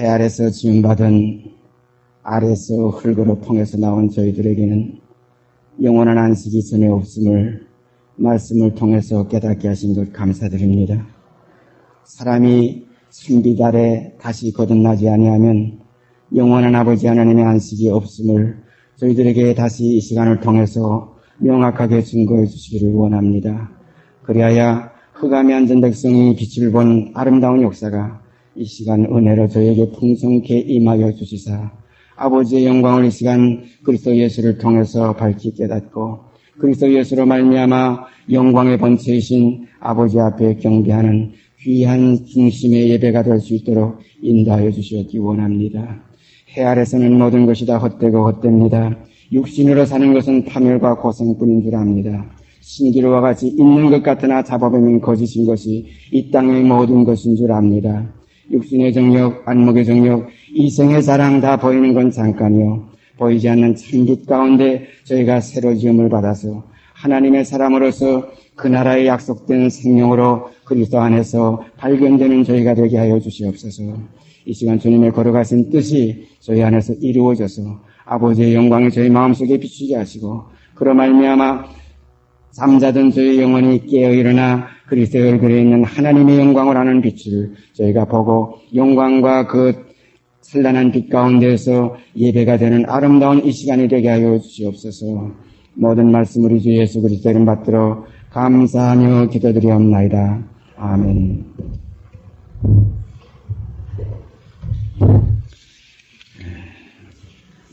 해 아래서 지음받은 아래서 흙으로 통해서 나온 저희들에게는 영원한 안식이 전에 없음을 말씀을 통해서 깨닫게 하신 것 감사드립니다. 사람이 천빛 아래 다시 거듭나지 아니하면 영원한 아버지 하나님의 안식이 없음을 저희들에게 다시 이 시간을 통해서 명확하게 증거해 주시기를 원합니다. 그리하여 흑암에 앉은 백성이 빛을 본 아름다운 역사가 이 시간 은혜로 저에게 풍성케 임하여 주시사 아버지의 영광을 이 시간 그리스도 예수를 통해서 밝히 깨닫고 그리스도 예수로 말미암아 영광의 번체이신 아버지 앞에 경배하는 귀한 중심의 예배가 될 수 있도록 인도하여 주시었기 원합니다. 해 아래서는 모든 것이 다 헛되고 헛됩니다. 육신으로 사는 것은 파멸과 고생뿐인 줄 압니다. 신기루와 같이 있는 것 같으나 잡아보면 거짓인 것이 이 땅의 모든 것인 줄 압니다. 육신의 정욕, 안목의 정욕, 이생의 사랑 다 보이는 건 잠깐이요. 보이지 않는 참빛 가운데 저희가 새로 지음을 받아서 하나님의 사람으로서 그 나라에 약속된 생명으로 그리스도 안에서 발견되는 저희가 되게 하여 주시옵소서. 이 시간 주님의 걸어가신 뜻이 저희 안에서 이루어져서 아버지의 영광을 저희 마음속에 비추게 하시고 그로 말미암아 잠자던 저희 영혼이 깨어 일어나 그리스도의 얼굴에 있는 하나님의 영광을 아는 빛을 저희가 보고 영광과 그 찬란한 빛 가운데에서 예배가 되는 아름다운 이 시간이 되게 하여 주시옵소서. 모든 말씀을 우리 주 예수 그리스도 이름 받들어 감사하며 기도드리옵나이다. 아멘.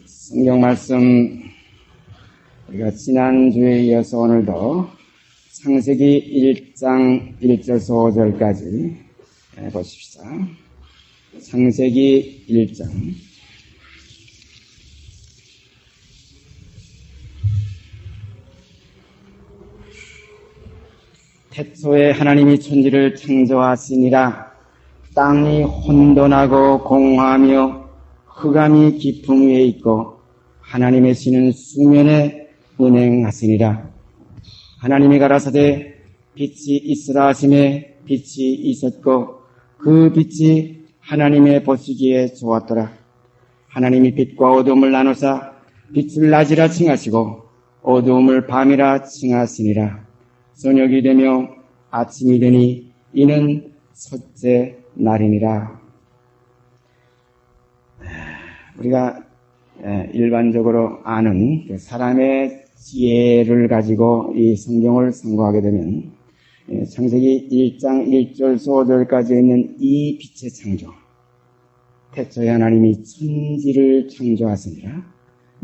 성경 말씀 우리가 지난주에 이어서 오늘도 창세기 1장 1절에서 5절까지 보십시다. 창세기 1장 태초에 하나님이 천지를 창조하시니라. 땅이 혼돈하고 공허하며 흑암이 깊음 위에 있고 하나님의 신은 수면에 운행하시니라. 하나님이 가라사대 빛이 있으라 하시매 빛이 있었고 그 빛이 하나님의 보시기에 좋았더라. 하나님이 빛과 어두움을 나누사 빛을 낮이라 칭하시고 어두움을 밤이라 칭하시니라. 저녁이 되며 아침이 되니 이는 첫째 날이니라. 우리가 일반적으로 아는 사람의 지혜를 가지고 이 성경을 상고하게 되면 창세기 1장 1절에서 5절까지 있는 이 빛의 창조, 태초에 하나님이 천지를 창조하시니라.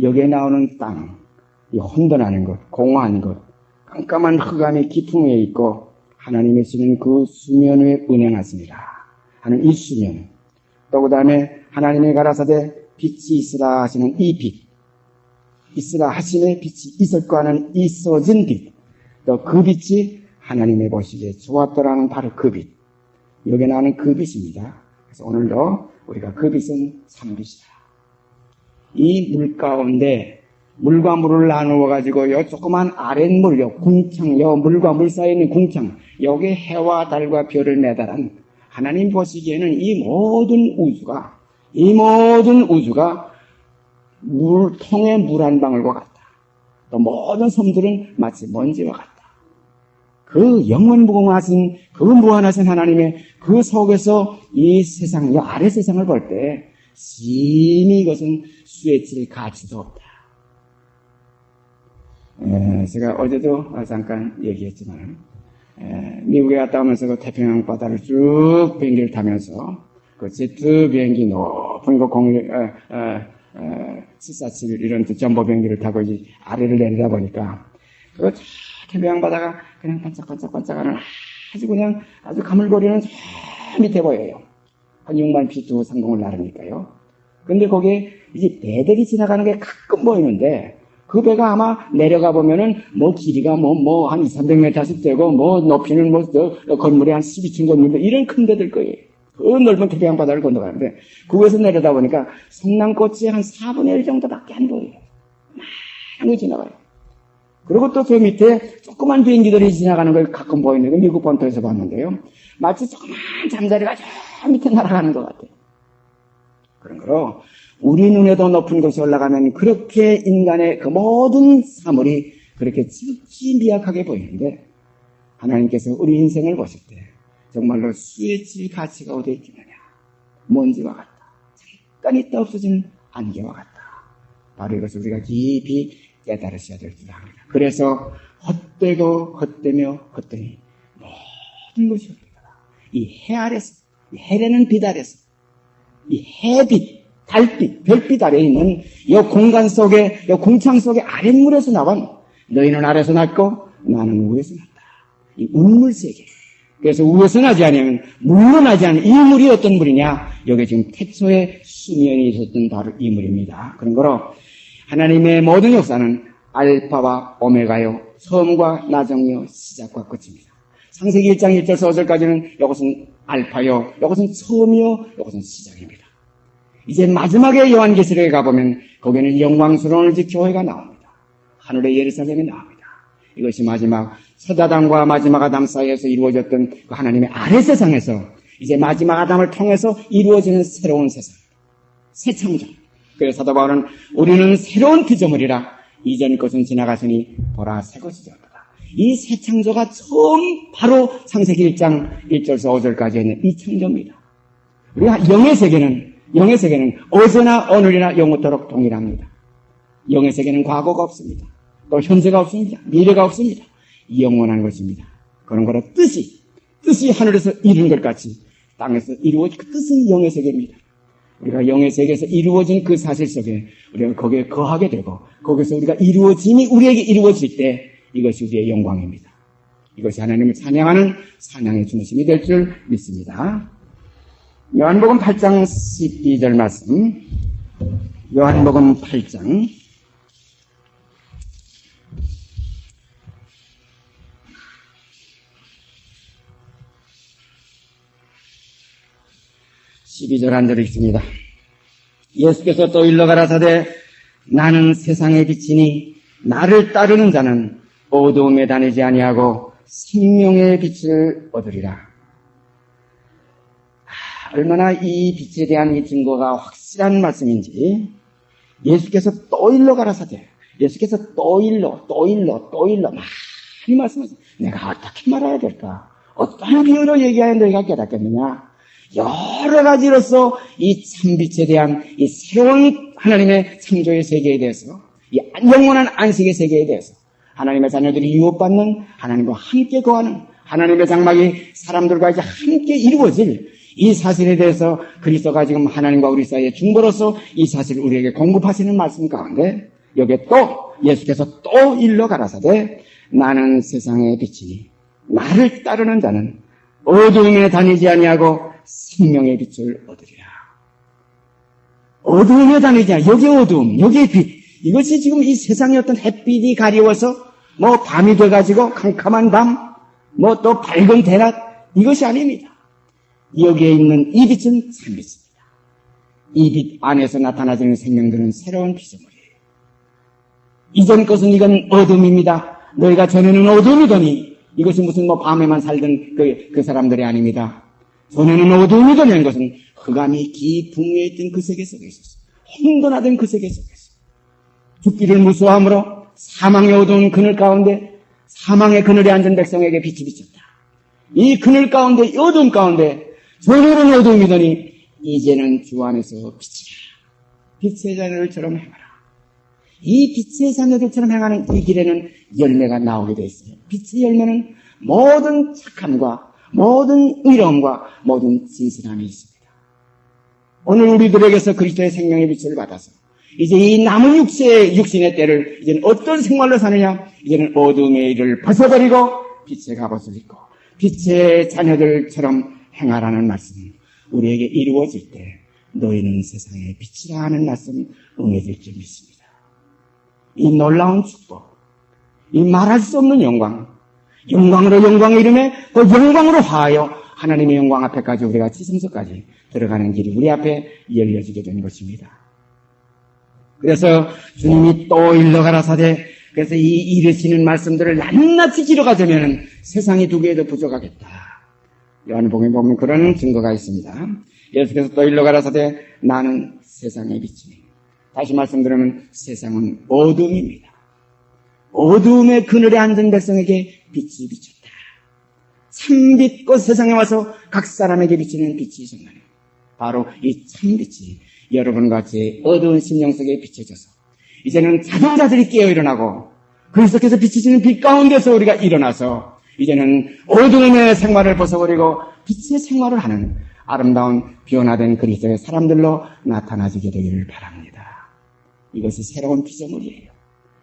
여기에 나오는 땅, 이 혼돈하는 것, 공허한 것, 깜깜한 흑암이 깊음 위에 있고 하나님의 신은 그 수면 위에 운행하시니라 하는 이 수면, 또 그 다음에 하나님의 가라사대 빛이 있으라 하시는 이 빛, 있으라 하시네 빛이 있었고 하는 있어진 빛, 또 그 빛이 하나님의 보시기에 좋았더라는 바로 그 빛, 여기에 나오는 그 빛입니다. 그래서 오늘도 우리가 그 빛은 참빛이다. 이 물 가운데 물과 물을 나누어 가지고 요 조그만 아랫물, 요 궁창, 요 물과 물 사이에 있는 궁창, 여기에 해와 달과 별을 매달한 하나님 보시기에는 이 모든 우주가 물통에 물 한 방울과 같다. 또 모든 섬들은 마치 먼지와 같다. 그 영원무궁하신 그 무한하신 하나님의 그 속에서 이 세상, 이 아래 세상을 볼 때 심히 이것은 수에칠 가치도 없다. 제가 어제도 잠깐 얘기했지만 미국에 갔다 오면서 그 태평양 바다를 쭉 비행기를 타면서 그 제트 비행기 높은 그 747 이런 전보 비행기를 타고 이제 아래를 내리다 보니까 그 태평양 바다가 그냥 반짝반짝반짝하는 아주 가물거리는 저 밑에 보여요. 한 6만 피트 상공을 나르니까요. 근데 거기에 이제 배들이 지나가는 게 가끔 보이는데 그 배가 아마 내려가 보면은 뭐 길이가 한 200~300m씩 되고 뭐 높이는 건물이 한 12층 건물 이런 큰 데들 거예요. 그 넓은 태평양 바다를 건너가는데 그곳에서 내려다 보니까 성남꽃이 한 4분의 1 정도밖에 안 보여요. 많이 지나가요. 그리고 또 저 밑에 조그만 비행기들이 지나가는 걸 가끔 보이는 거 미국 본토에서 봤는데요. 마치 조그만 잠자리가 저 밑에 날아가는 것 같아요. 그런 거로 우리 눈에도 높은 곳이 올라가면 그렇게 인간의 그 모든 사물이 그렇게 지극히 미약하게 보이는데 하나님께서 우리 인생을 보실 때 정말로 수의 가치가 어디에 있겠느냐. 먼지와 같다. 잠깐 있다 없어지는 안개와 같다. 바로 이것을 우리가 깊이 깨달으셔야 될 줄 압니다. 그래서 헛되고 헛되며 헛되니 모든 것이 헛되다. 이 해 아래서, 이 해라는 빛 아래서, 이 해빛, 달빛, 별빛 아래에 있는 이 공간 속에, 이 공창 속에 아랫물에서 나온 너희는 아래서 났고 나는 위에서 났다. 이 운물 세계. 그래서 위에서 나지 않으면 물로 나지 않은 이 물이 어떤 물이냐? 여기 지금 태초에 수면이 있었던 바로 이 물입니다. 그런 거로 하나님의 모든 역사는 알파와 오메가요, 처음과 나중이요, 시작과 끝입니다. 창세기 1장 1절에서 5절까지는 이것은 알파요, 이것은 처음이요, 이것은 시작입니다. 이제 마지막에 요한계시록에 가보면 거기는 영광스러운 집 교회가 나옵니다. 하늘의 예루살렘이 나옵니다. 이것이 마지막 첫 아담과 마지막 아담 사이에서 이루어졌던 그 하나님의 아래 세상에서 이제 마지막 아담을 통해서 이루어지는 새로운 세상, 새 창조. 그래서 사도 바울은 우리는 새로운 피조물이라 이전 것은 지나갔으니 보라 새 것이 되었다. 이 새 창조가 처음 바로 창세기 1장 1절에서 5절까지 있는 이 창조입니다. 우리가 영의 세계는 어제나 오늘이나 영원토록 동일합니다. 영의 세계는 과거가 없습니다. 또 현재가 없습니다. 미래가 없습니다. 영원한 것입니다. 그런 거로 뜻이 하늘에서 이룬 것 같이 땅에서 이루어진 그 뜻은 영의 세계입니다. 우리가 영의 세계에서 이루어진 그 사실 속에 우리가 거기에 거하게 되고 거기서 우리가 이루어짐이 우리에게 이루어질 때 이것이 우리의 영광입니다. 이것이 하나님을 찬양하는 찬양의 중심이 될 줄 믿습니다. 요한복음 8장 12절 말씀. 요한복음 8장 12절 한 절 읽습니다. 예수께서 또 일러 가라사대 나는 세상의 빛이니 나를 따르는 자는 어두움에 다니지 아니하고 생명의 빛을 얻으리라. 얼마나 이 빛에 대한 이 증거가 확실한 말씀인지 예수께서 또 일러 가라사대 예수께서 또 일러 많이 말씀하세요. 내가 어떻게 말해야 될까? 어떤 비유로 얘기하여 너희가 깨닫겠느냐? 여러 가지로서 이 참빛에 대한 이 새로운 하나님의 창조의 세계에 대해서 이 영원한 안식의 세계에 대해서 하나님의 자녀들이 유업받는 하나님과 함께 거하는 하나님의 장막이 사람들과 이제 함께 이루어질 이 사실에 대해서 그리스도가 지금 하나님과 우리 사이의 중보로서 이 사실을 우리에게 공급하시는 말씀 가운데 여기에 또 예수께서 또 일러 가라사대 나는 세상의 빛이니 나를 따르는 자는 어두움에 다니지 아니하고 생명의 빛을 얻으리라. 어두움에 다니지 않아. 여기에 어두움, 여기에 빛. 이것이 지금 이 세상의 어떤 햇빛이 가리워서 뭐 밤이 돼가지고 캄캄한 밤, 뭐 또 밝은 대낮 이것이 아닙니다. 여기에 있는 이 빛은 참빛입니다. 이 빛 안에서 나타나지는 생명들은 새로운 피조물이에요. 이전 것은 이건 어둠입니다. 너희가 전에는 어둠이더니 이것이 무슨 뭐 밤에만 살던 그 사람들이 아닙니다. 전에는 어두움이 되는 것은 흑암이 깊은 위에 있던 그 세계 속에 있었어. 혼돈하던 그 세계 속에서 죽기를 무서워함으로 사망의 어두운 그늘 가운데 사망의 그늘에 앉은 백성에게 빛이 비쳤다. 이 그늘 가운데 이 어두움 가운데 전에는 어두움이더니 이제는 주 안에서 빛이라. 빛의 자녀들처럼 행하라. 이 빛의 자녀들처럼 행하는 이 길에는 열매가 나오게 되어 있어요. 빛의 열매는 모든 착함과 모든 의로움과 모든 진실함이 있습니다. 오늘 우리들에게서 그리스도의 생명의 빛을 받아서 이제 이 남은 육신의 때를 이제는 어떤 생활로 사느냐? 이제는 어둠의 일을 벗어버리고 빛의 갑옷을 입고 빛의 자녀들처럼 행하라는 말씀은 우리에게 이루어질 때 너희는 세상의 빛이라 하는 말씀 응해질 줄 믿습니다. 이 놀라운 축복, 이 말할 수 없는 영광으로 영광의 이름에 그 영광으로 화하여 하나님의 영광 앞에까지 우리가 지성소까지 들어가는 길이 우리 앞에 열려지게 된 것입니다. 그래서 주님이 또 일러가라사대 그래서 이 이르시는 말씀들을 낱낱이 기록하자면 세상이 두 개에도 부족하겠다. 요한복음에 보면 그런 증거가 있습니다. 예수께서 또 일러가라사대 나는 세상의 빛이니. 다시 말씀드리면 세상은 어둠입니다. 어둠의 그늘에 앉은 백성에게 빛이 비쳤다. 참빛꽃 세상에 와서 각 사람에게 비치는 빛이 정말 바로 이 참빛이 여러분과 제 어두운 심령 속에 비춰져서 이제는 자동자들이 깨어 일어나고 그리스도께서 비치시는 빛 가운데서 우리가 일어나서 이제는 어두움의 생활을 벗어버리고 빛의 생활을 하는 아름다운 변화된 그리스도의 사람들로 나타나지게 되기를 바랍니다. 이것이 새로운 피조물이에요.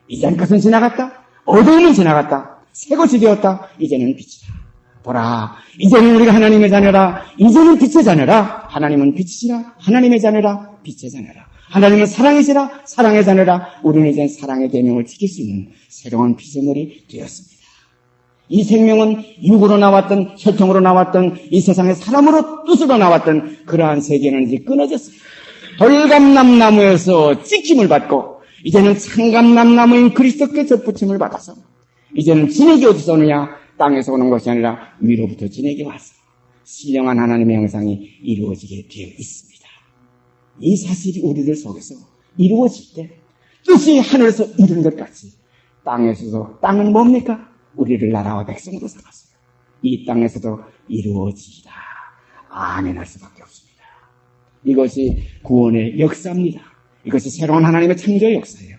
이젠 것은 지나갔다. 어두움은 지나갔다. 새 것이 되었다. 이제는 빛이다. 보라, 이제는 우리가 하나님의 자녀라. 이제는 빛의 자녀라. 하나님은 빛이시라. 하나님의 자녀라. 빛의 자녀라. 하나님은 사랑이시라. 사랑의 자녀라. 우리는 이제 사랑의 계명을 지킬 수 있는 새로운 피조물이 되었습니다. 이 생명은 육으로 나왔던, 혈통으로 나왔던, 이 세상의 사람으로 뜻으로 나왔던 그러한 세계는 이제 끊어졌어요. 돌감람나무에서 찍힘을 받고 이제는 창감람나무인 그리스도께 젖붙임을 받아서 이제는 진액이 어디서 오느냐? 땅에서 오는 것이 아니라 위로부터 진액이 와서 신령한 하나님의 형상이 이루어지게 되어 있습니다. 이 사실이 우리들 속에서 이루어질 때 뜻이 하늘에서 이룬 것 같이 땅에서도, 땅은 뭡니까? 우리를 나라와 백성으로 삼았어요. 이 땅에서도 이루어지리라. 아멘 할 수밖에 없습니다. 이것이 구원의 역사입니다. 이것이 새로운 하나님의 창조의 역사예요.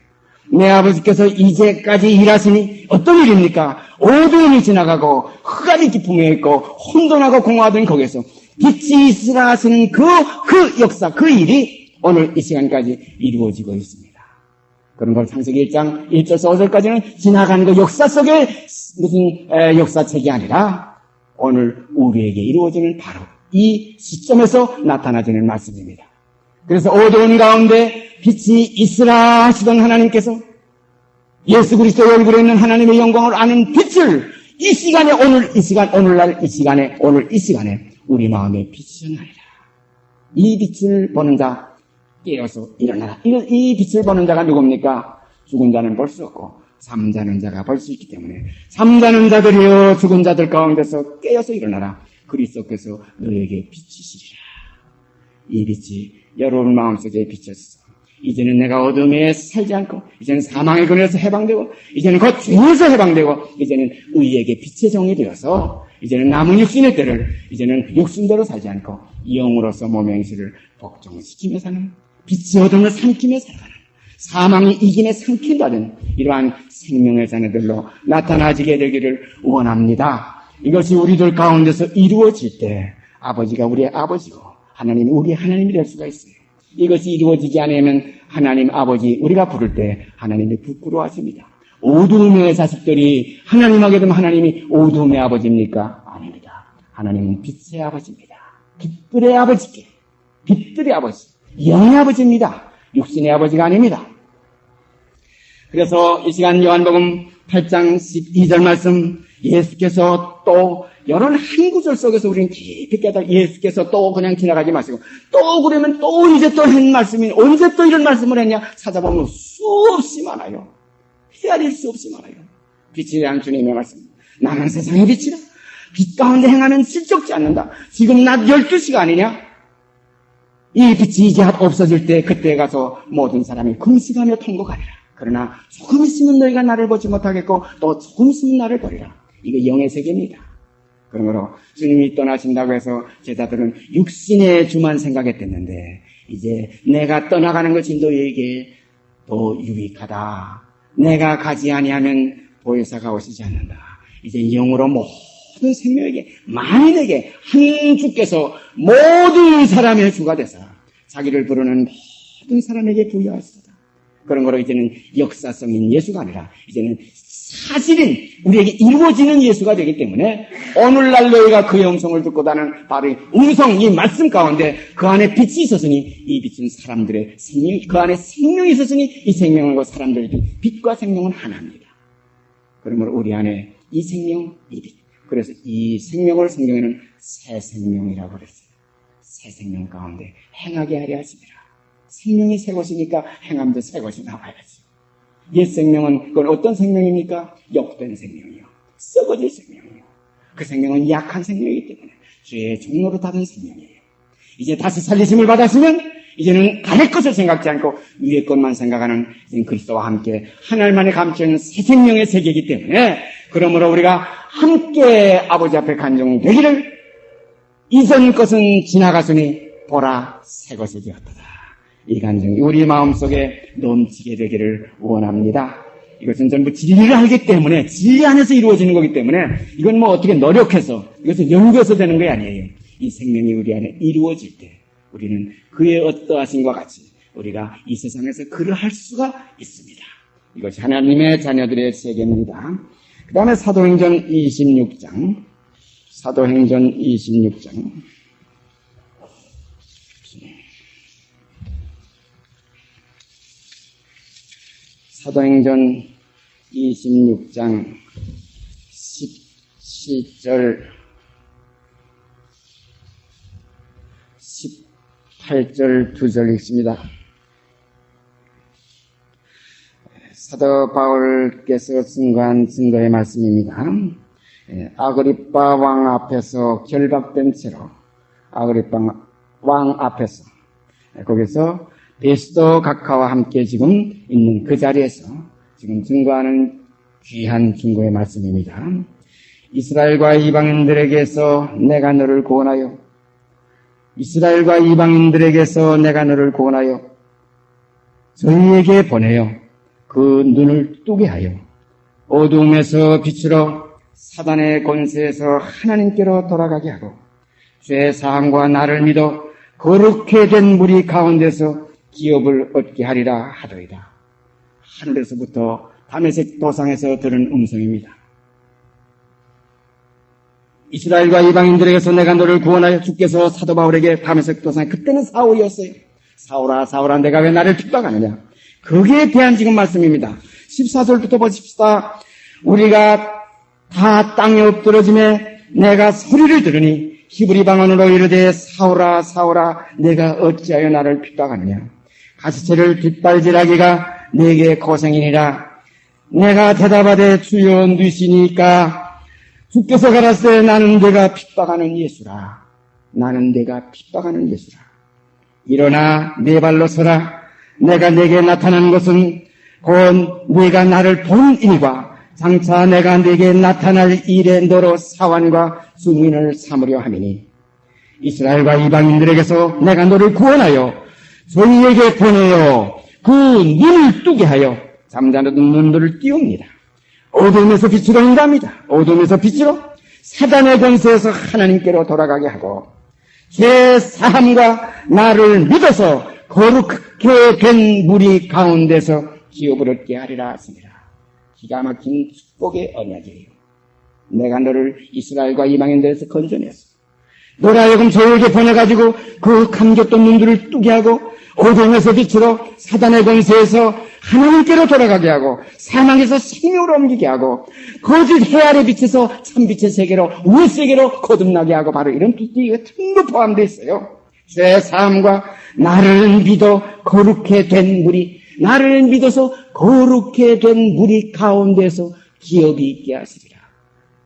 내 아버지께서 이제까지 일하시니 어떤 일입니까? 어두움이 지나가고 흑암이 깊음에 있고 혼돈하고 공허하던 거기에서 빛이 있으라 하시는 그 역사, 그 일이 오늘 이 시간까지 이루어지고 있습니다. 그런 걸 창세기 1장 1절에서 5절까지는 지나가는 그 역사 속에 무슨 역사책이 아니라 오늘 우리에게 이루어지는 바로 이 시점에서 나타나지는 말씀입니다. 그래서 어두운 가운데 빛이 있으라 하시던 하나님께서 예수 그리스도의 얼굴에 있는 하나님의 영광을 아는 빛을 이 시간에 오늘 이 시간에 우리 마음에 비추셨나이다. 이 빛을 보는 자 깨어서 일어나라. 이 빛을 보는 자가 누굽니까? 죽은 자는 볼 수 없고 잠자는 자가 볼 수 있기 때문에 잠자는 자들이여 죽은 자들 가운데서 깨어서 일어나라. 그리스도께서 너에게 비치시리라. 이 빛이 여러분 마음속에 비춰서 이제는 내가 어둠에 살지 않고 이제는 사망의 근원에서 해방되고 이제는 곧 죄에서 해방되고 이제는 의에게 빛의 종이 되어서 이제는 남은 육신의 때를 이제는 육신대로 살지 않고 영으로서 몸의 행실을 복종시키며 사는 빛이 어둠을 삼키며 살아가는 사망이 이김에 삼킨다는 이러한 생명의 자녀들로 나타나지게 되기를 원합니다. 이것이 우리들 가운데서 이루어질 때 아버지가 우리의 아버지고 하나님이 우리의 하나님이 될 수가 있어요. 이것이 이루어지지 않으면 하나님 아버지 우리가 부를 때 하나님이 부끄러워하십니다. 어두움의 자식들이 하나님 하게 되면 하나님이 어두움의 아버지입니까? 아닙니다. 하나님은 빛의 아버지입니다. 빛들의 아버지께 빛들의 아버지, 영의 아버지입니다. 육신의 아버지가 아닙니다. 그래서 이 시간 요한복음 8장 12절 말씀 예수께서 또 여러 한 구절 속에서 우리는 깊이 깨달아 예수께서 또 그냥 지나가지 마시고 또 그러면 또 이제 또 한 말씀이 언제 또 이런 말씀을 했냐 찾아보면 수없이 많아요. 헤아릴 수 없이 많아요. 빛에 대한 주님의 말씀. 나는 세상의 빛이라. 빛 가운데 행하면 실족지 않는다. 지금 낮 12시가 아니냐? 이 빛이 이제 없어질 때 그때 가서 모든 사람이 금식하며 통곡하리라. 그러나 조금 있으면 너희가 나를 보지 못하겠고 또 조금 있으면 나를 버리라. 이게 영의 세계입니다. 그러므로 주님이 떠나신다고 해서 제자들은 육신의 주만 생각했댔는데 이제 내가 떠나가는 것이 너희에게 더 유익하다. 내가 가지 아니하면 보혜사가 오시지 않는다. 이제 영으로 모든 생명에게 만인에게 한 주께서 모든 사람의 주가 되사 자기를 부르는 모든 사람에게 부여하시다. 그런 거로 이제는 역사성인 예수가 아니라 이제는 사실인 우리에게 이루어지는 예수가 되기 때문에 오늘날 너희가 그의 음성을 듣고 다는 바로 이 음성, 이 말씀 가운데 그 안에 빛이 있었으니 이 빛은 사람들의 생명, 그 안에 생명이 있었으니 이 생명과 사람들의 빛과 생명은 하나입니다. 그러므로 우리 안에 이 생명, 이 빛. 그래서 이 생명을 성경에는 새 생명이라고 그랬어요. 새 생명 가운데 행하게 하려 하십니다. 생명이 새 것이니까 행함도 새 것이 나와야지. 옛 생명은 그건 어떤 생명입니까? 욕된 생명이요. 썩어질 생명이요. 그 생명은 약한 생명이기 때문에 죄의 종로로 닫은 생명이에요. 이제 다시 살리심을 받았으면 이제는 아래 것을 생각지 않고 위의 것만 생각하는 그리스도와 함께 하늘만에 감춰있는 새 생명의 세계이기 때문에, 그러므로 우리가 함께 아버지 앞에 간증되기를, 이전 것은 지나갔으니 보라 새 것이 되었다. 이 간증이 우리 마음속에 넘치게 되기를 원합니다. 이것은 전부 진리를 알기 때문에, 진리 안에서 이루어지는 거기 때문에, 이건 뭐 어떻게 노력해서, 이것을 연구해서 되는 게 아니에요. 이 생명이 우리 안에 이루어질 때 우리는 그의 어떠하심과 같이 우리가 이 세상에서 그를 할 수가 있습니다. 이것이 하나님의 자녀들의 세계입니다. 그 다음에 사도행전 26장, 사도행전 26장. 사도행전 26장 17절 18절 2절 읽습니다. 사도 바울께서 증거한 증거의 말씀입니다. 아그리빠 왕 앞에서 결박된 채로, 아그리빠 왕 앞에서, 거기서 베스도 각하와 함께 지금 있는 그 자리에서 지금 증거하는 귀한 증거의 말씀입니다. 이스라엘과 이방인들에게서 내가 너를 구원하여, 이스라엘과 이방인들에게서 내가 너를 구원하여 저희에게 보내어 그 눈을 뜨게 하여 어두움에서 빛으로 사단의 권세에서 하나님께로 돌아가게 하고 죄 사함과 나를 믿어 거룩해 된 무리 가운데서 기업을 얻게 하리라 하더이다. 하늘에서부터 다메섹 도상에서 들은 음성입니다. 이스라엘과 이방인들에게서 내가 너를 구원하여 주께서 사도 바울에게 다메섹 도상에, 그때는 사울이었어요. 사울아 사울아 내가 왜 나를 핍박하느냐. 거기에 대한 지금 말씀입니다. 14절부터 보십시다. 우리가 다 땅에 엎드러짐에 내가 소리를 들으니 히브리 방언으로 이르되 사울아 사울아 내가 어찌하여 나를 핍박하느냐. 가시체를 뒷발질하기가 내게 고생이니라. 내가 대답하되 주여 누시니까 주께서 가라사대 나는 내가 핍박하는 예수라. 나는 내가 핍박하는 예수라. 일어나 네 발로 서라. 내가 내게 나타난 것은 곧 네가 나를 본 일과 장차 내가 네게 나타날 일에 너로 사환과 증인을 삼으려 함이니 이스라엘과 이방인들에게서 내가 너를 구원하여 저희에게 보내어 그 눈을 뜨게 하여 잠자는 눈들을 띄웁니다. 어둠에서 빛으로 인도합니다. 어둠에서 빛으로 사단의 권세에서 하나님께로 돌아가게 하고 죄 사함과 나를 믿어서 거룩하게 된 무리 가운데서 기업을 얻게 하리라 하십니다. 기가 막힌 축복의 언약이에요. 내가 너를 이스라엘과 이방인들에서 건져내서 너를 하여금 저에게 보내가지고 그 감겼던 눈들을 뜨게 하고 어둠에서 빛으로 사단의 권세에서 하나님께로 돌아가게 하고 사망에서 생명으로 옮기게 하고 거짓 해아래 빛에서 참빛의 세계로 우의 세계로 거듭나게 하고 바로 이런 뜻이 전부 포함되어 있어요. 죄 사함과 나를 믿어 거룩해 된 무리, 나를 믿어서 거룩해 된 무리 가운데서 기업이 있게 하시리라.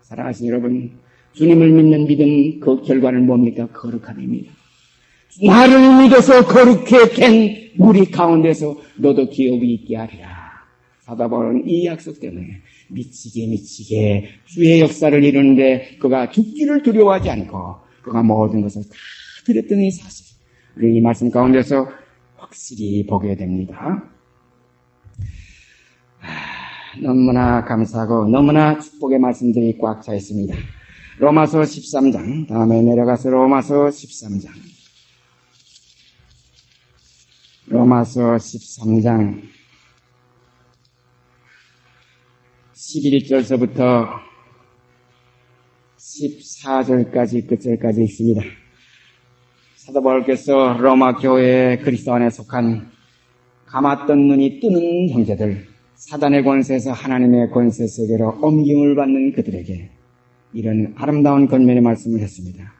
사랑하시는 여러분, 주님을 믿는 믿음 그 결과는 뭡니까? 거룩함입니다. 나를 믿어서 거룩해 된 무리 가운데서 너도 기업이 있게 하리라. 사도 바울은 이 약속 때문에 미치게 주의 역사를 이루는데 그가 죽기를 두려워하지 않고 그가 모든 것을 다 드렸던 이 사실, 우리 이 말씀 가운데서 확실히 보게 됩니다. 너무나 감사하고 너무나 축복의 말씀들이 꽉 차 있습니다. 로마서 13장, 다음에 내려가서 로마서 13장. 로마서 13장 11절서부터 14절까지 끝절까지 있습니다. 사도 바울께서 로마 교회의 그리스도 안에 속한 감았던 눈이 뜨는 형제들, 사단의 권세에서 하나님의 권세 세계로 옮김을 받는 그들에게 이런 아름다운 권면의 말씀을 했습니다.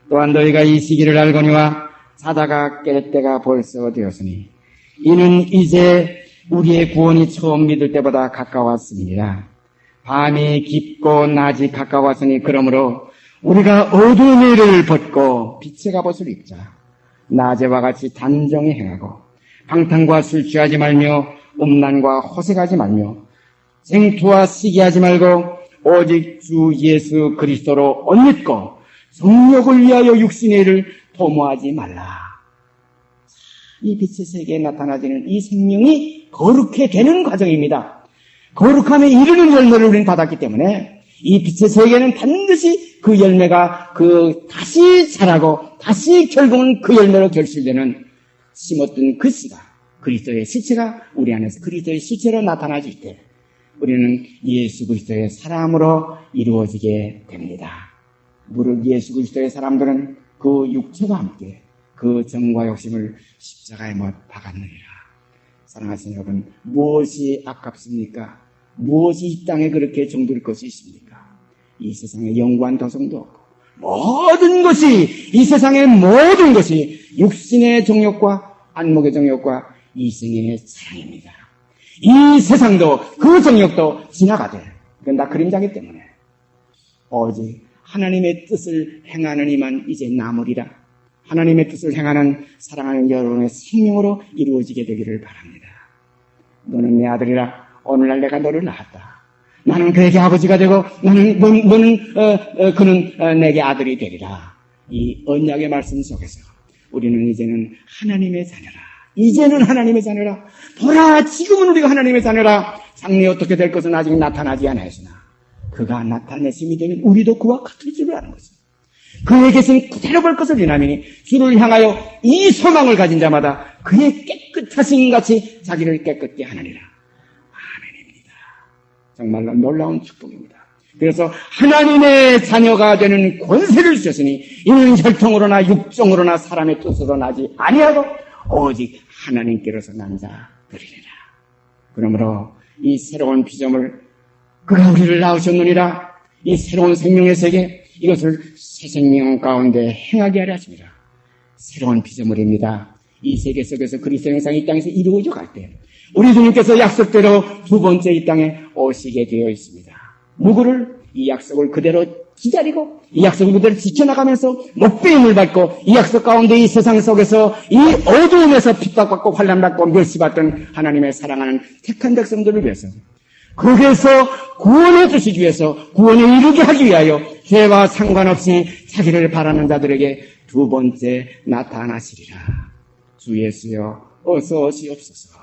또한 너희가 이 시기를 알거니와 자다가 깰 때가 벌써 되었으니 이는 이제 우리의 구원이 처음 믿을 때보다 가까웠습니다. 밤이 깊고 낮이 가까웠으니 그러므로 우리가 어둠의 일을 벗고 빛의 갑옷을 입자. 낮에와 같이 단정히 행하고 방탕과 술 취하지 말며 음란과 호색하지 말며 쟁투와 시기하지 말고 오직 주 예수 그리스도로 옷 입고 정욕을 위하여 육신의 일을 도모하지 말라. 이 빛의 세계에 나타나지는 이 생명이 거룩해 되는 과정입니다. 거룩함에 이르는 열매를 우리는 받았기 때문에 이 빛의 세계는 반드시 그 열매가 다시 자라고 다시 결국은 그 열매로 결실되는 심었던 그 씨가 그리스도의 실체가 우리 안에서 그리스도의 실체로 나타나질 때 우리는 예수 그리스도의 사람으로 이루어지게 됩니다. 무릇 예수 그리스도의 사람들은 그 육체와 함께 그 정과 욕심을 십자가에 못 박았느니라. 사랑하시는 여러분, 무엇이 아깝습니까? 무엇이 이 땅에 그렇게 정들 것이 있습니까? 이 세상에 영광 도성도 없고 모든 것이 이 세상의 모든 것이 육신의 정욕과 안목의 정욕과 이생의 사랑입니다. 이 세상도 그 정욕도 지나가되 그건 다 그림자기 때문에 오직 하나님의 뜻을 행하는 이만 이제 남으리라. 하나님의 뜻을 행하는 사랑하는 여러분의 생명으로 이루어지게 되기를 바랍니다. 너는 내 아들이라. 오늘날 내가 너를 낳았다. 나는 그에게 아버지가 되고 그는 내게 아들이 되리라. 이 언약의 말씀 속에서 우리는 이제는 하나님의 자녀라. 이제는 하나님의 자녀라. 보라, 지금은 우리가 하나님의 자녀라. 장래에 어떻게 될 것은 아직 나타나지 않았으나 그가 나타내심이 되면 우리도 그와 같을 줄을 아는 것입니다. 그의 계신 그대로 볼 것을 인하미니 주를 향하여 이 소망을 가진 자마다 그의 깨끗하신 같이 자기를 깨끗게 하느니라. 아멘입니다. 정말로 놀라운 축복입니다. 그래서 하나님의 자녀가 되는 권세를 주셨으니 이는 혈통으로나 육종으로나 사람의 뜻으로 나지 아니하고 오직 하나님께로서 난 자들이니라. 그러므로 이 새로운 피조물 그가 우리를 낳으셨느니라. 이 새로운 생명의 세계 이것을 새 생명 가운데 행하게 하려 하십니다. 새로운 피조물입니다. 이 세계 속에서 그리스도 형상이 이 땅에서 이루어져 갈 때 우리 주님께서 약속대로 두 번째 이 땅에 오시게 되어 있습니다. 누구를? 이 약속을 그대로 기다리고 이 약속을 그대로 지켜나가면서 목배임을 받고 이 약속 가운데 이 세상 속에서 이 어두움에서 핍박받고 환난받고 멸시받던 하나님의 사랑하는 택한 백성들을 위해서 거기에서 구원해 주시기 위해서 구원에 이르게 하기 위하여 죄와 상관없이 자기를 바라는 자들에게 두 번째 나타나시리라. 주 예수여 어서 오시옵소서.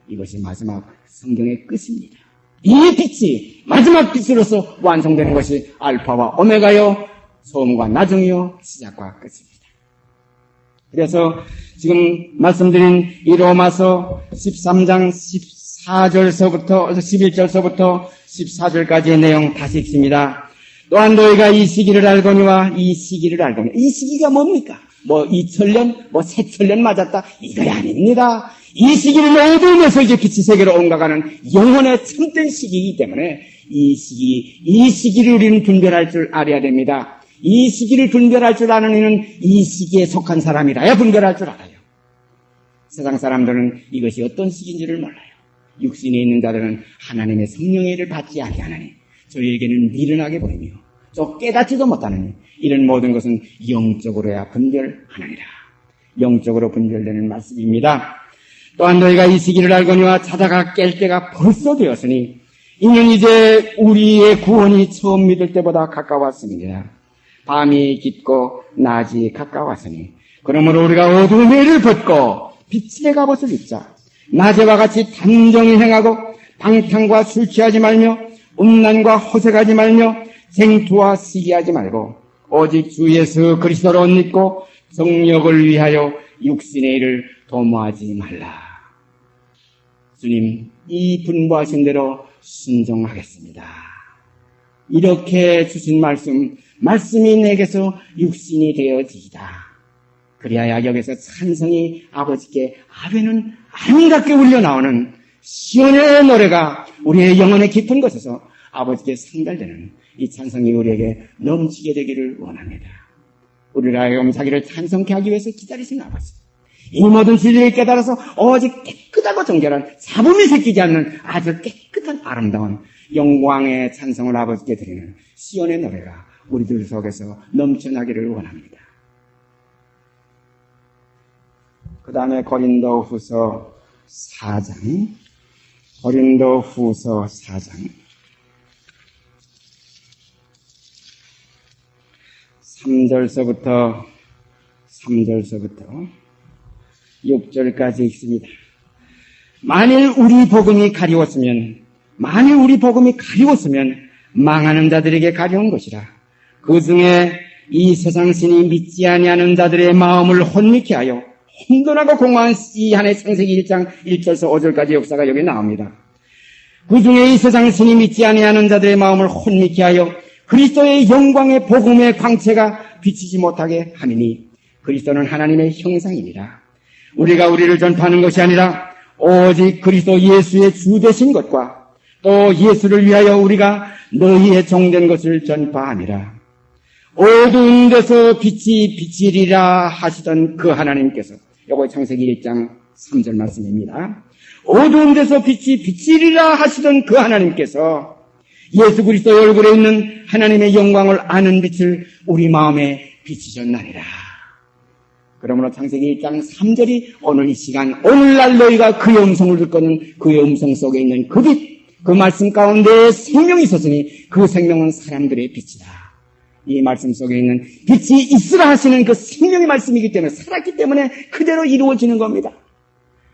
이것이 마지막 성경의 끝입니다. 이 빛이 마지막 빛으로서 완성되는 것이 알파와 오메가요 처음과 나중이요 시작과 끝입니다. 그래서 지금 말씀드린 이 로마서 13장 14절서부터 11절서부터 14절까지의 내용 다시 읽습니다. 또한 너희가 이 시기를 알거니와 이 시기를 알거니. 이 시기가 뭡니까? 2000년, 3000년 맞았다. 이거야 아닙니다. 이 시기는 어두움에서 이제 빛이 세계로 옮겨가는 영혼의 참된 시기이기 때문에 이 시기를 우리는 분별할 줄 알아야 됩니다. 이 시기를 분별할 줄 아는 이는 이 시기에 속한 사람이라야 분별할 줄 알아요. 세상 사람들은 이것이 어떤 시기인지를 몰라요. 육신에 있는 자들은 하나님의 성령의 일을 받지 아니하나니 저희에게는 미련하게 보이며 또 깨닫지도 못하느니 이런 모든 것은 영적으로야 분별하느니라. 영적으로 분별되는 말씀입니다. 또한 너희가 이 시기를 알거니와 자다가 깰 때가 벌써 되었으니 이는 이제 우리의 구원이 처음 믿을 때보다 가까웠습니다. 밤이 깊고 낮이 가까웠으니 그러므로 우리가 어두움의 일을 벗고 빛의 갑옷을 입자. 낮에와 같이 단정히 행하고 방탕과 술 취하지 말며 음란과 호색하지 말며 쟁투와 시기하지 말고 오직 주 예수 그리스도로 옷 입고 정욕을 위하여 육신의 일을 도모하지 말라. 주님, 이 분부하신 대로 순종하겠습니다. 이렇게 주신 말씀이 내게서 육신이 되어지이다. 그리하여 여기서 찬성이 아버지께 아뢰는 안같게 울려나오는 시온의 노래가 우리의 영혼의 깊은 곳에서 아버지께 상달되는 이 찬성이 우리에게 넘치게 되기를 원합니다. 우리를 하여금 자기를 찬성케 하기 위해서 기다리신 아버지. 이 모든 진리를 깨달아서 오직 깨끗하고 정결한 잡음이 섞이지 않는 아주 깨끗한 아름다운 영광의 찬성을 아버지께 드리는 시온의 노래가 우리들 속에서 넘쳐나기를 원합니다. 그 다음에 고린도후서 4장, 고린도후서 4장 3절서부터 6절까지 읽습니다. 만일 우리 복음이 가리웠으면 망하는 자들에게 가려운 것이라. 그 중에 이 세상 신이 믿지 아니하는 자들의 마음을 혼미케 하여 혼돈하고 공허한 이 한해 창세기 1장 1절에서 5절까지 역사가 여기 나옵니다. 그 중에 이 세상 신이 믿지 아니하는 자들의 마음을 혼미케 하여 그리스도의 영광의 복음의 광채가 비치지 못하게 하느니 그리스도는 하나님의 형상이니라. 우리가 우리를 전파하는 것이 아니라 오직 그리스도 예수의 주 되신 것과 또 예수를 위하여 우리가 너희의 종된 것을 전파하니라. 어두운 데서 빛이 비치리라 하시던 그 하나님께서, 요거 창세기 1장 3절 말씀입니다. 어두운 데서 빛이 비치리라 하시던 그 하나님께서 예수 그리스도의 얼굴에 있는 하나님의 영광을 아는 빛을 우리 마음에 비치셨나니라. 그러므로 창세기 1장 3절이 오늘 이 시간, 오늘날 너희가 그의 음성을 듣거든 그의 음성 속에 있는 그 빛, 그 말씀 가운데 생명이 있었으니 그 생명은 사람들의 빛이다. 이 말씀 속에 있는 빛이 있으라 하시는 그 생명의 말씀이기 때문에, 살았기 때문에 그대로 이루어지는 겁니다.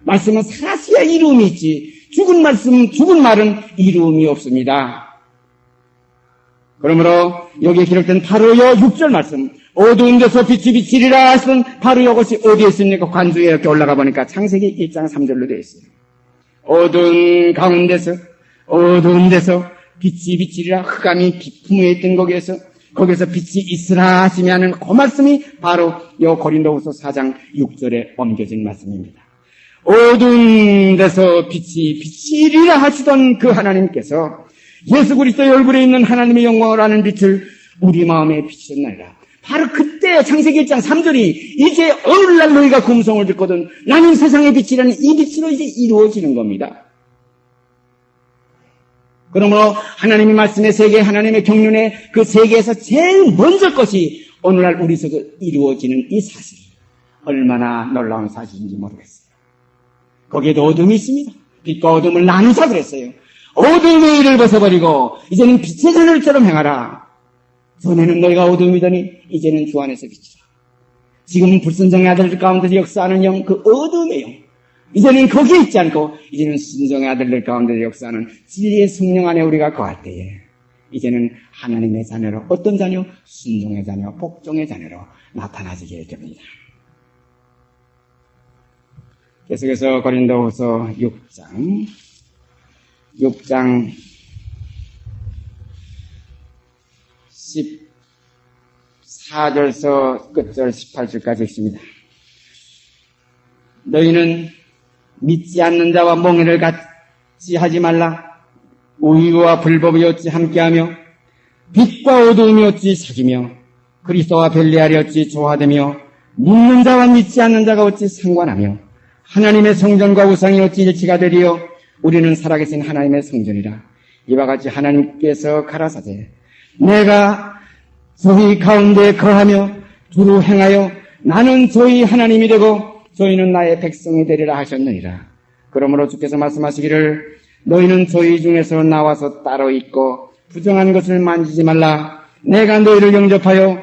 말씀은 살았어야 이루음이 있지, 죽은 말은 이루음이 없습니다. 그러므로 여기에 기록된 바로 요 6절 말씀, 어두운 데서 빛이 비치리라 하시던 바로 이것이 어디에 있습니까? 관주에 이렇게 올라가 보니까 창세기 1장 3절로 되어 있어요. 어두운 데서 빛이 비치리라, 흑암이 깊음에 있던 거기서 빛이 있으라 하시면 그 말씀이 바로 요 고린도후서 4장 6절에 옮겨진 말씀입니다. 어두운 데서 빛이 비치리라 하시던 그 하나님께서 예수 그리스도의 얼굴에 있는 하나님의 영광을 아는 빛을 우리 마음에 비치셨나이다. 바로 그때 창세기 1장 3절이 이제 오늘날 너희가 그 음성을 듣거든 나는 세상의 빛이라는 이 빛으로 이제 이루어지는 겁니다. 그러므로 하나님의 말씀의 세계, 하나님의 경륜의 그 세계에서 제일 먼저 것이 오늘날 우리 속에 이루어지는 이 사실, 얼마나 놀라운 사실인지 모르겠어요. 거기에도 어둠이 있습니다. 빛과 어둠을 나누자 그랬어요. 어둠의 일을 벗어버리고 이제는 빛의 자녀들처럼 행하라. 전에는 너희가 어둠이더니 이제는 주 안에서 빛이라. 지금은 불순종의 아들들 가운데서 역사하는 영, 그 어둠의 영, 이제는 거기에 있지 않고 이제는 순종의 아들들 가운데서 역사하는 진리의 성령 안에 우리가 거할 때에 이제는 하나님의 자녀로, 어떤 자녀? 순종의 자녀, 복종의 자녀로 나타나지게 됩니다. 계속해서 고린도후서 6장 14절서 끝절 18절까지 있습니다. 너희는 믿지 않는 자와 몽해를 같이 하지 말라. 우유와 불법이 어찌 함께하며 빛과 어두움이 어찌 사귀며 그리스도와 별리하리 어찌 조화되며 믿는 자와 믿지 않는 자가 어찌 상관하며 하나님의 성전과 우상이 어찌 일치가 되리요. 우리는 살아계신 하나님의 성전이라. 이와 같이 하나님께서 가라사대 내가 저희 가운데 거하며 두루 행하여 나는 저희 하나님이 되고 저희는 나의 백성이 되리라 하셨느니라. 그러므로 주께서 말씀하시기를 너희는 저희 중에서 나와서 따로 있고 부정한 것을 만지지 말라. 내가 너희를 영접하여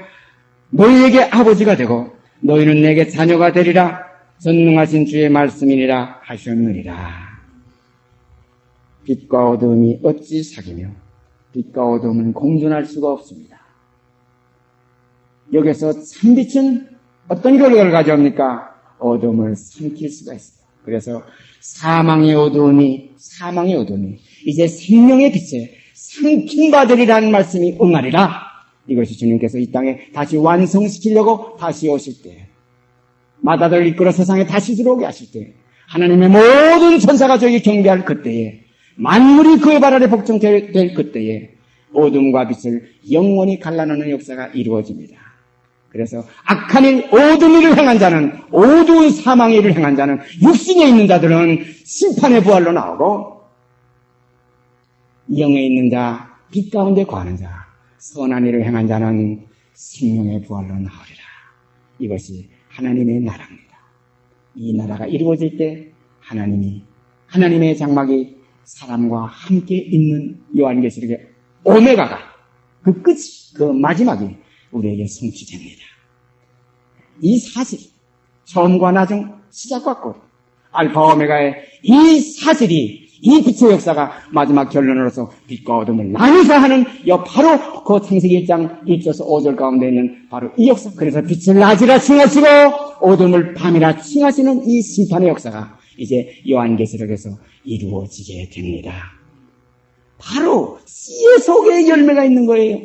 너희에게 아버지가 되고 너희는 내게 자녀가 되리라. 전능하신 주의 말씀이니라 하셨느니라. 빛과 어둠이 어찌 사귀며 빛과 어둠은 공존할 수가 없습니다. 여기서 참빛은 어떤 결과를 가져옵니까? 어둠을 삼킬 수가 있어요. 그래서 사망의 어둠이 이제 생명의 빛에 삼킨 바들이라는 말씀이 응하리라. 이것이 주님께서 이 땅에 다시 완성시키려고 다시 오실 때, 마다들 이끌어 세상에 다시 들어오게 하실 때, 하나님의 모든 천사가 저에게 경배할 그때에, 만물이 그의 발 아래 복종될 그때에 어둠과 빛을 영원히 갈라놓는 역사가 이루어집니다. 그래서 악한 일, 어두운 일을 행한 자는, 어두운 사망의 일을 행한 자는, 육신에 있는 자들은 심판의 부활로 나오고, 영에 있는 자, 빛 가운데 거하는 자, 선한 일을 행한 자는 생명의 부활로 나오리라. 이것이 하나님의 나라입니다. 이 나라가 이루어질 때 하나님의 장막이 사람과 함께 있는 요한계시록의 오메가가 그 끝이, 그 마지막이 우리에게 성취됩니다. 이 사실, 처음과 나중, 시작과 끝, 알파 오메가의 이 사실이, 이 빛의 역사가 마지막 결론으로서 빛과 어둠을 나누서 하는 바로 그 창세기 1장 1절에서 5절 가운데 있는 바로 이 역사. 그래서 빛을 낮이라 칭하시고 어둠을 밤이라 칭하시는 이 심판의 역사가 이제 요한계시록에서 이루어지게 됩니다. 바로 씨의 속에 열매가 있는 거예요.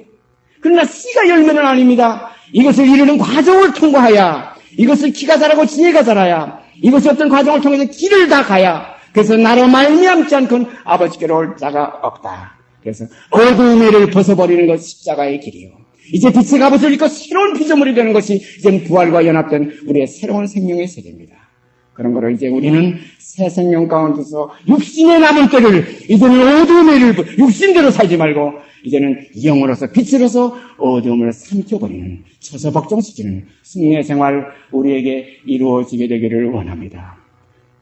그러나 씨가 열매는 아닙니다. 이것을 이루는 과정을 통과해야, 이것을 키가 자라고 지혜가 자라야, 이것이 어떤 과정을 통해서 길을 다 가야, 그래서 나로 말미암지 않고는 아버지께로 올 자가 없다. 그래서 어둠을 벗어버리는 것이 십자가의 길이요. 이제 빛의 갑옷을 입고 새로운 피조물이 되는 것이 이제는 부활과 연합된 우리의 새로운 생명의 세계입니다. 그런 거로 이제 우리는 새 생명 가운데서 육신의 남은 때를 이제는 어둠을 육신대로 살지 말고 이제는 영으로서 빛으로서 어둠을 삼켜버리는, 쳐서 복종시키는 승리의 생활 우리에게 이루어지게 되기를 원합니다.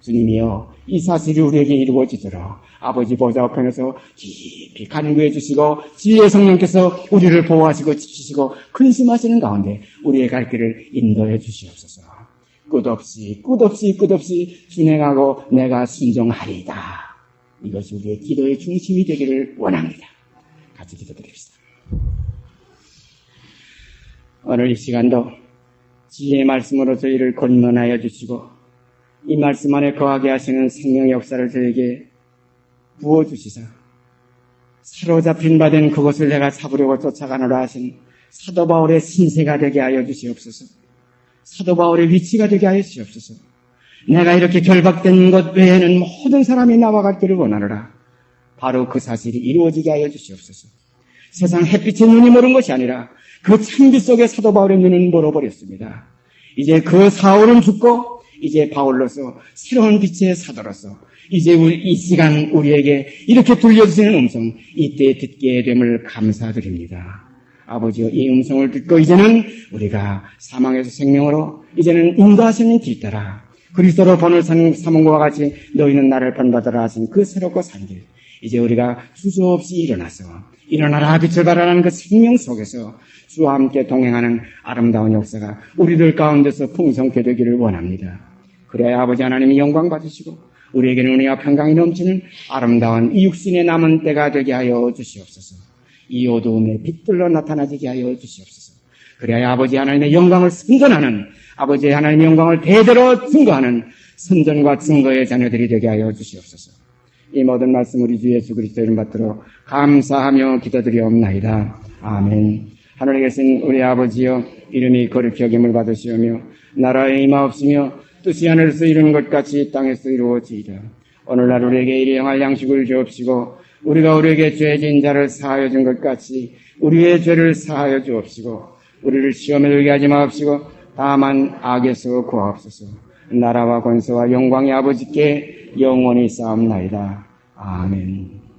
주님이여, 이 사실이 우리에게 이루어지도록 아버지 보좌 우편에서 깊이 간구해 주시고 지혜의 성령께서 우리를 보호하시고 지키시고 근심하시는 가운데 우리의 갈 길을 인도해 주시옵소서. 끝없이 준행하고 내가 순종하리이다. 이것이 우리의 기도의 중심이 되기를 원합니다. 같이 기도드립시다. 오늘 이 시간도 지혜의 말씀으로 저희를 권면하여 주시고 이 말씀 안에 거하게 하시는 생명의 역사를 저에게 부어주시사 사로잡힌 바 된 그것을 내가 잡으려고 쫓아가노라 하신 사도 바울의 신세가 되게 하여 주시옵소서. 사도 바울의 위치가 되게 하여 주시옵소서. 내가 이렇게 결박된 것 외에는 모든 사람이 나와 같기를 원하노라. 바로 그 사실이 이루어지게 하여 주시옵소서. 세상 햇빛의 눈이 모른 것이 아니라 그 찬빛 속에 사도 바울의 눈은 멀어버렸습니다. 이제 그 사울은 죽고 이제 바울로서 새로운 빛의 사도로서 이제 이 시간 우리에게 이렇게 들려주시는 음성 이때 듣게 됨을 감사드립니다. 아버지여, 이 음성을 듣고 이제는 우리가 사망에서 생명으로 이제는 인도하시는 길 따라 그리스도로 번을 삼은 것과 같이 너희는 나를 본받으라 하신 그 새롭고 산 길, 이제 우리가 주저없이 일어나라 빛을 발하는 그 생명 속에서 주와 함께 동행하는 아름다운 역사가 우리들 가운데서 풍성케 되기를 원합니다. 그래야 아버지 하나님이 영광 받으시고 우리에게는 은혜와 평강이 넘치는 아름다운 이 육신의 남은 때가 되게 하여 주시옵소서. 이 어두움에 빛들로 나타나지게 하여 주시옵소서. 그래야 아버지 하나님의 영광을 선전하는, 아버지 하나님의 영광을 대대로 증거하는 선전과 증거의 자녀들이 되게 하여 주시옵소서. 이 모든 말씀 우리 주 예수 그리스도 이름 받들어 감사하며 기도드리옵나이다. 아멘. 하늘에 계신 우리 아버지여, 이름이 거룩히 여김을 받으시오며 나라에 임하옵시며 뜻이 하늘에서 이루는 것 같이 땅에서 이루어지이다. 오늘날 우리에게 일용할 양식을 주옵시고 우리가 우리에게 죄진 자를 사하여 준 것 같이 우리의 죄를 사하여 주옵시고 우리를 시험에 들게 하지 마옵시고 다만 악에서 구하옵소서. 나라와 권세와 영광이 아버지께 영원히 쌓옵나이다. 아멘.